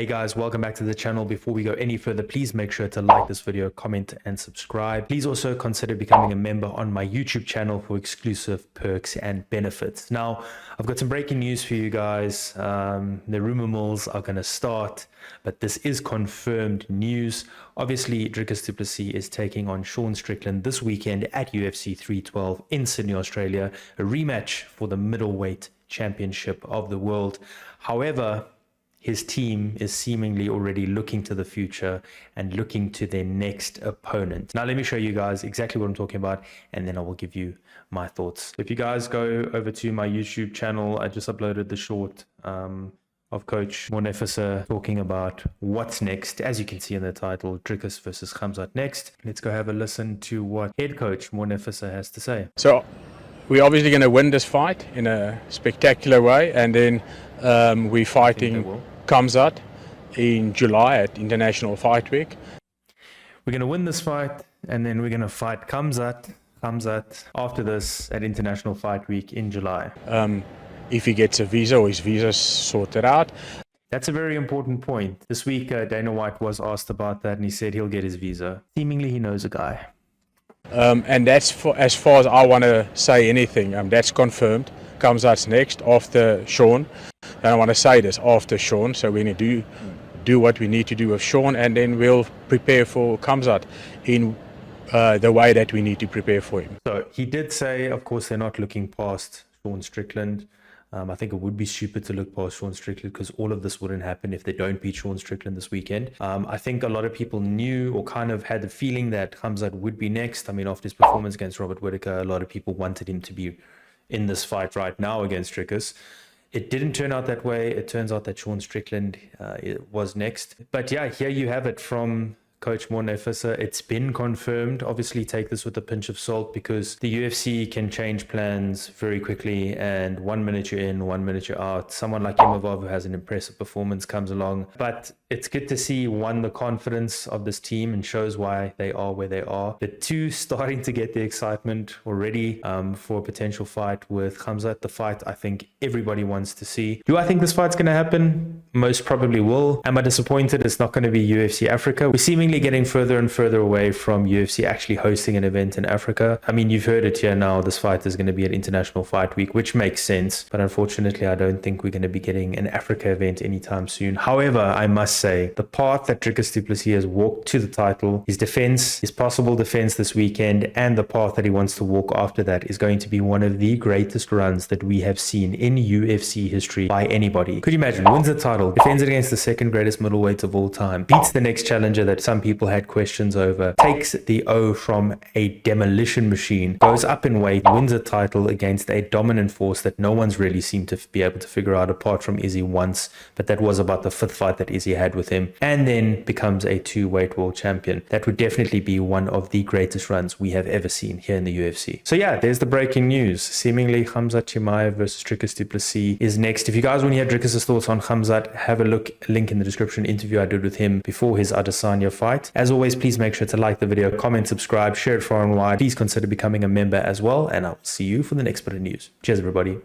Hey guys, welcome back to the channel. Before we go any further, please make sure to like this video, comment and subscribe. Please also consider becoming a member on my YouTube channel for exclusive perks and benefits. Now, I've got some breaking news for you guys. The rumor mills are going to start, but this is confirmed news. Obviously, Dricus du Plessis is taking on Sean Strickland this weekend at UFC 312 in Sydney, Australia, a rematch for the middleweight championship of the world. However, his team is seemingly already looking to the future and looking to their next opponent. Now, let me show you guys exactly what I'm talking about, and then I will give you my thoughts. If you guys go over to my YouTube channel, I just uploaded the short of Coach Morne Visser talking about what's next. As you can see in the title, Dricus versus Khamzat next. Let's go have a listen to what head coach Morne Visser has to say. So we're obviously going to win this fight in a spectacular way, and then we're fighting Khamzat in July at International Fight Week. We're going to win this fight, and then we're going to fight Khamzat after this at International Fight Week in July. If he gets a visa or his visa's sorted out. That's a very important point. This week, Dana White was asked about that, and he said he'll get his visa. Seemingly, he knows a guy. And that's as far as I want to say anything. That's confirmed. Khamzat's next after Sean. I don't want to say this after Sean, so we need to do what we need to do with Sean, and then we'll prepare for Khamzat in the way that we need to prepare for him. So he did say, of course, they're not looking past Sean Strickland. I think it would be stupid to look past Sean Strickland because all of this wouldn't happen if they don't beat Sean Strickland this weekend. I think a lot of people knew or kind of had the feeling that Khamzat would be next. I mean, after his performance against Robert Whittaker, a lot of people wanted him to be in this fight right now against Dricus. It didn't turn out that way. It turns out that Sean Strickland was next. But yeah, here you have it from Coach Morne Visser. It's been confirmed. Obviously, take this with a pinch of salt because the UFC can change plans very quickly, and 1 minute you're in, 1 minute you're out. Someone like Chimaev, who has an impressive performance, comes along. But it's good to see, one, the confidence of this team and shows why they are where they are. But two, starting to get the excitement already for a potential fight with Khamzat. The fight I think everybody wants to see. Do I think this fight's going to happen? Most probably will. Am I disappointed it's not going to be UFC Africa? We're seemingly getting further and further away from UFC actually hosting an event in Africa. I mean, you've heard it here now. This fight is going to be at International Fight Week, which makes sense. But unfortunately, I don't think we're going to be getting an Africa event anytime soon. However, I must say, the path that Dricus du Plessis has walked to the title, his defense, his possible defense this weekend, and the path that he wants to walk after that is going to be one of the greatest runs that we have seen in UFC history by anybody. Could you imagine? Wins the title, defends it against the second greatest middleweight of all time, beats the next challenger that some people had questions over, takes the O from a demolition machine, goes up in weight, wins a title against a dominant force that no one's really seemed to be able to figure out apart from Izzy once, but that was about the fifth fight that Izzy had with him, and then becomes a two-weight world champion. That would definitely be one of the greatest runs we have ever seen here in the UFC. So yeah, there's the breaking news. Seemingly Khamzat Chimaev versus Dricus du Plessis is next. If you guys want to hear Dricus' thoughts on Khamzat, have a look, link in the description, interview I did with him before his Adesanya fight. As always, please make sure to like the video, comment, subscribe, share it far and wide. Please consider becoming a member as well, and I'll see you for the next bit of news. Cheers, everybody.